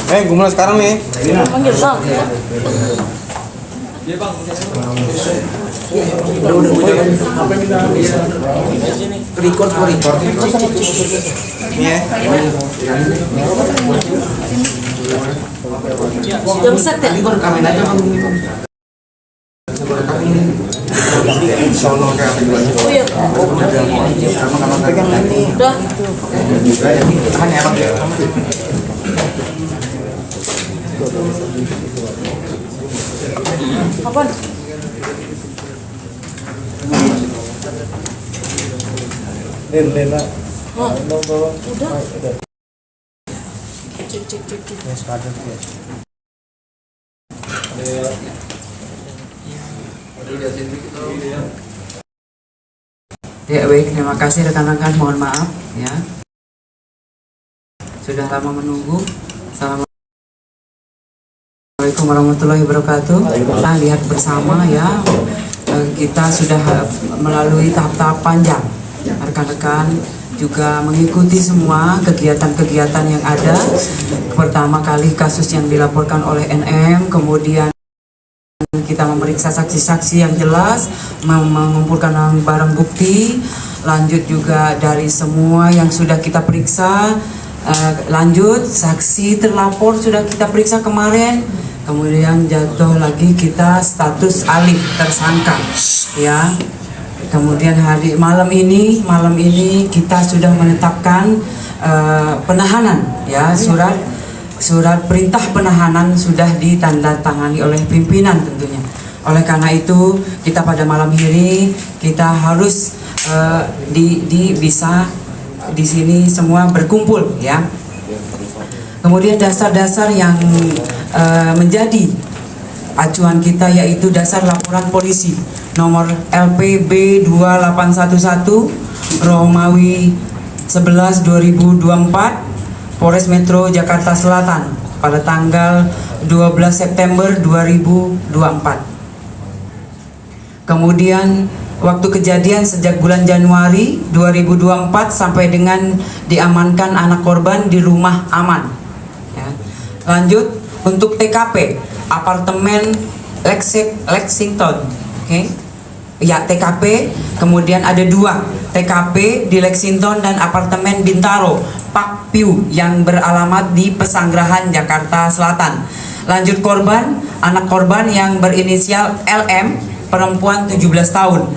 Gue mulai sekarang nih. Panggil bang. Record. Iya. Yang set ya? Rekamin aja bang. Oh iya. Udah. Tahan ya bang. Apaan? Lena. Hah? Udah. Udah. Cek. Ya baik, terima kasih rekan-rekan, mohon maaf ya. Sudah lama menunggu. Assalamualaikum warahmatullahi wabarakatuh. Kita lihat bersama ya, kita sudah melalui tahap-tahap panjang. Rekan-rekan juga mengikuti semua kegiatan-kegiatan yang ada. Pertama kali kasus yang dilaporkan oleh NM, kemudian kita memeriksa saksi-saksi yang jelas, mengumpulkan barang bukti, lanjut juga dari semua yang sudah kita periksa, lanjut saksi terlapor sudah kita periksa kemarin, kemudian jatuh lagi kita status alih tersangka ya. Kemudian malam ini kita sudah menetapkan penahanan ya, surat perintah penahanan sudah ditandatangani oleh pimpinan tentunya. Oleh karena itu kita pada malam ini kita harus bisa di sini semua berkumpul ya. Kemudian dasar-dasar yang menjadi acuan kita yaitu dasar laporan polisi nomor LPB 2811 Romawi 11/2024 Polres Metro Jakarta Selatan pada tanggal 12 September 2024. Kemudian waktu kejadian sejak bulan Januari 2024 sampai dengan diamankan anak korban di rumah aman. Ya. Lanjut untuk TKP apartemen Lexington, oke? Ya TKP, kemudian ada dua TKP di Lexington dan apartemen Bintaro Park View yang beralamat di Pesanggerahan Jakarta Selatan. Lanjut korban, anak korban yang berinisial LM, perempuan 17 tahun.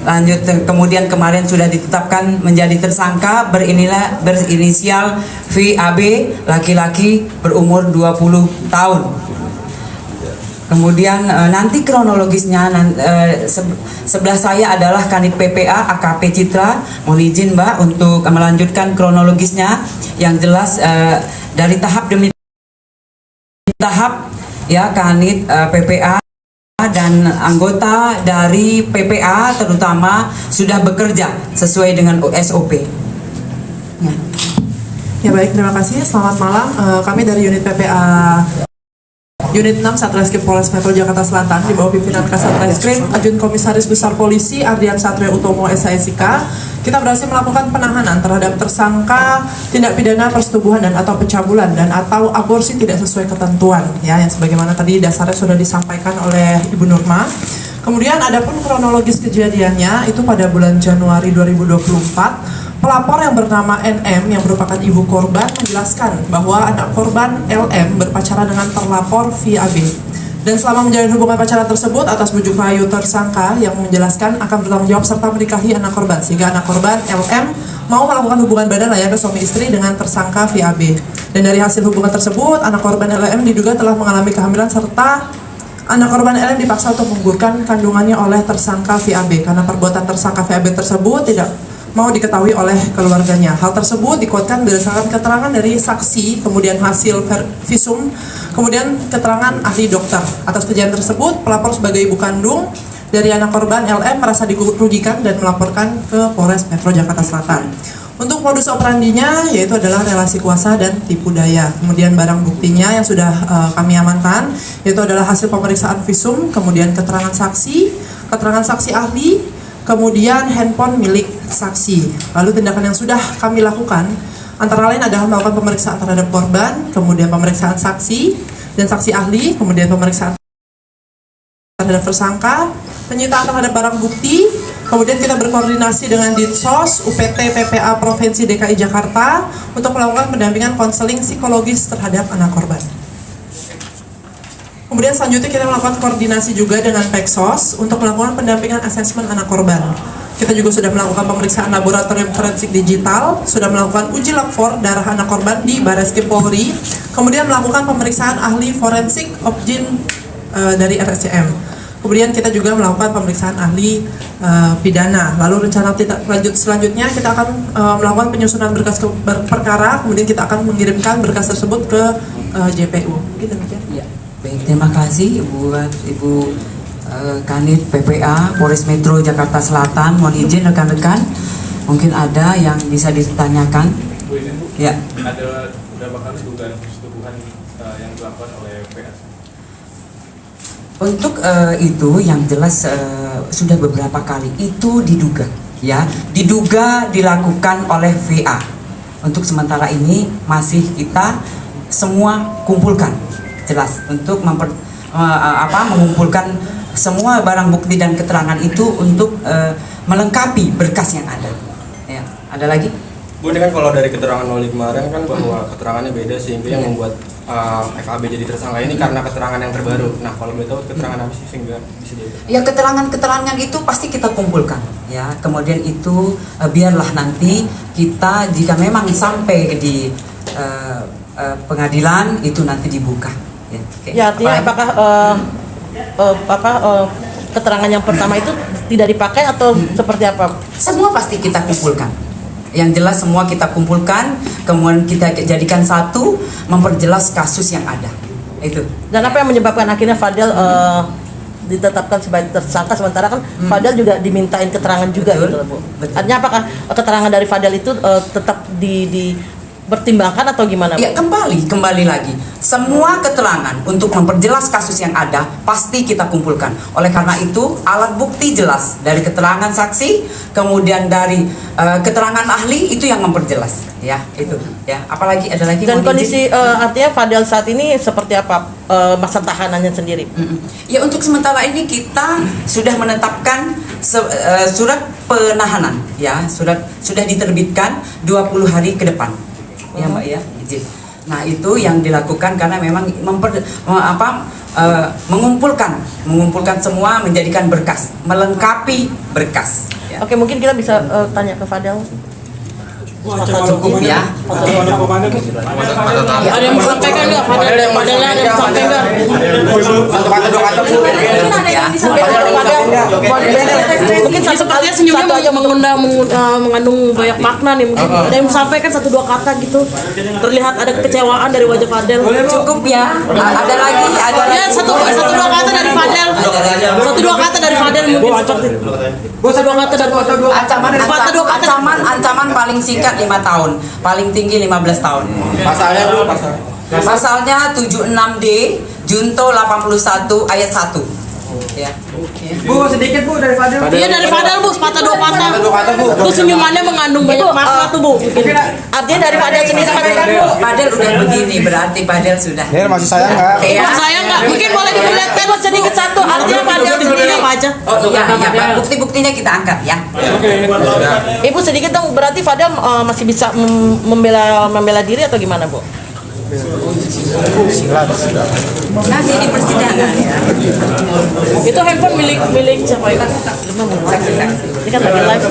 Lanjut kemudian kemarin sudah ditetapkan menjadi tersangka berinisial VAB, laki-laki berumur 20 tahun. Kemudian nanti kronologisnya sebelah saya adalah Kanit PPA AKP Citra. Mohon izin Mbak untuk melanjutkan kronologisnya yang jelas dari tahap demi tahap ya. Kanit PPA dan anggota dari PPA terutama sudah bekerja sesuai dengan SOP. Ya baik, terima kasih. Selamat malam. Kami dari unit PPA Unit 6 Satreskrim Polres Metro Jakarta Selatan di bawah pimpinan Kasat Reskrim Ajun Komisaris Besar Polisi Ardian Satria Utomo SIK. Kita berhasil melakukan penahanan terhadap tersangka tindak pidana persetubuhan dan atau pencabulan dan atau aborsi tidak sesuai ketentuan ya, yang sebagaimana tadi dasarnya sudah disampaikan oleh Ibu Nurma. Kemudian adapun kronologis kejadiannya itu pada bulan Januari 2024. Pelapor yang bernama NM yang merupakan ibu korban menjelaskan bahwa anak korban LM berpacaran dengan terlapor VAB. Dan selama menjalin hubungan pacaran tersebut atas bujuk rayu tersangka yang menjelaskan akan bertanggung jawab serta menikahi anak korban, sehingga anak korban LM mau melakukan hubungan badan layaknya suami istri dengan tersangka VAB. Dan dari hasil hubungan tersebut anak korban LM diduga telah mengalami kehamilan serta anak korban LM dipaksa untuk menggugurkan kandungannya oleh tersangka VAB karena perbuatan tersangka VAB tersebut tidak mau diketahui oleh keluarganya. Hal tersebut dikuatkan berdasarkan keterangan dari saksi, kemudian hasil visum, kemudian keterangan ahli dokter. Atas kejadian tersebut, pelapor sebagai ibu kandung dari anak korban LM merasa dirugikan dan melaporkan ke Polres Metro Jakarta Selatan. Untuk modus operandinya yaitu adalah relasi kuasa dan tipu daya. Kemudian barang buktinya yang sudah kami amankan yaitu adalah hasil pemeriksaan visum, kemudian keterangan saksi ahli, kemudian handphone milik saksi. Lalu tindakan yang sudah kami lakukan Antara lain adalah melakukan pemeriksaan terhadap korban, kemudian pemeriksaan saksi dan saksi ahli, kemudian pemeriksaan terhadap tersangka, penyitaan terhadap barang bukti, kemudian kita berkoordinasi dengan Dinsos, UPT, PPA Provinsi DKI Jakarta untuk melakukan pendampingan konseling psikologis terhadap anak korban. Kemudian selanjutnya kita melakukan koordinasi juga dengan Peksos untuk melakukan pendampingan asesmen anak korban. Kita juga sudah melakukan pemeriksaan laboratorium forensik digital, sudah melakukan uji lapor darah anak korban di Bareskrim Polri, kemudian melakukan pemeriksaan ahli forensik objin dari RSCM. Kemudian kita juga melakukan pemeriksaan ahli pidana. Lalu rencana selanjutnya kita akan melakukan penyusunan berkas perkara, kemudian kita akan mengirimkan berkas tersebut ke JPU. Gitu demikian. Ya. Baik, terima kasih buat Ibu Kanit PPA Polres Metro Jakarta Selatan. Mohon izin rekan-rekan, mungkin ada yang bisa ditanyakan. Bu, ini Bu, Ya. ada berapa kali dugaan persetubuhan yang dilakukan oleh PS? Untuk itu yang jelas sudah beberapa kali itu diduga, ya, diduga dilakukan oleh VA. Untuk sementara ini masih kita semua kumpulkan, jelas untuk mengumpulkan semua barang bukti dan keterangan itu untuk melengkapi berkas yang ada. Ya, ada lagi? Bu, ini kan kalau dari keterangan Noli kemarin kan bahwa keterangannya beda sehingga yang membuat FAB jadi tersangka ini karena keterangan yang terbaru. Nah, kalau boleh tahu keterangan apa sih sehingga bisa jadi? Ya, keterangan-keterangan itu pasti kita kumpulkan, ya. Kemudian itu biarlah nanti kita jika memang sampai di pengadilan itu nanti dibuka. Ya, oke. Ya, artinya apakah keterangan yang pertama itu tidak dipakai atau seperti apa? Semua pasti kita kumpulkan. Yang jelas semua kita kumpulkan, kemudian kita jadikan satu, memperjelas kasus yang ada. Itu. Dan apa yang menyebabkan akhirnya Fadel ditetapkan sebagai tersangka, sementara kan Fadel juga dimintain keterangan juga, Betul. gitu loh, Bu. Betul. Artinya apakah keterangan dari Fadel itu tetap dipertimbangkan atau gimana, Bu? Ya, kembali lagi. Semua keterangan untuk memperjelas kasus yang ada pasti kita kumpulkan. Oleh karena itu, alat bukti jelas dari keterangan saksi, kemudian dari keterangan ahli itu yang memperjelas. Ya, itu. Ya, apalagi ada lagi. Dan mohon kondisi izin. artinya Fadel saat ini seperti apa masa tahanannya sendiri? Ya, untuk sementara ini kita sudah menetapkan surat penahanan. Ya, sudah diterbitkan 20 hari ke depan. Ya, Mbak, ya, izin. Nah, itu yang dilakukan karena memang mengumpulkan semua, menjadikan berkas, melengkapi berkas. Ya. Oke, mungkin kita bisa tanya ke Fadel. Cukup ya. Ada yang mau sampaikan nggak? Fadel ada yang sampaikan nggak? Satu kata dua kata, Bu. Ya. Mungkin sepertinya senyumnya aja mengandung banyak makna nih. Mungkin ada yang sampaikan 1-2 kata gitu. Terlihat ada kekecewaan dari wajah Fadel. Cukup ya. Ada lagi. Ya, 1-2 kata dari Fadel. 1-2 kata dari Fadel mungkin seperti. 1-2 kata dari Fadel. Ancaman paling singkat 5 tahun, paling tinggi 15 tahun. Pasalnya, Bu, Pasalnya 76D Junto 81 ayat 1. Ya. Bu, sedikit Bu dari Fadil. Iya, dari Fadel, Bu, sepatah 2 patah. Satu kata, Bu. Itu senyumannya mengandung banyak makna tuh, Bu. Artinya dari Fadel sendiri Padel udah begini, berarti Padel sudah. Ini masih sayang nggak? Ya. saya nggak mungkin boleh diperlihatkan sedikit satu artinya Fadel sendiri apa aja. Iya, bukti-buktinya kita angkat ya. Ibu sedikit dong, berarti Fadel masih bisa membela diri atau gimana, Bu? Nanti di persidangan ya. Itu handphone milik siapa itu? Ini kan lagi live.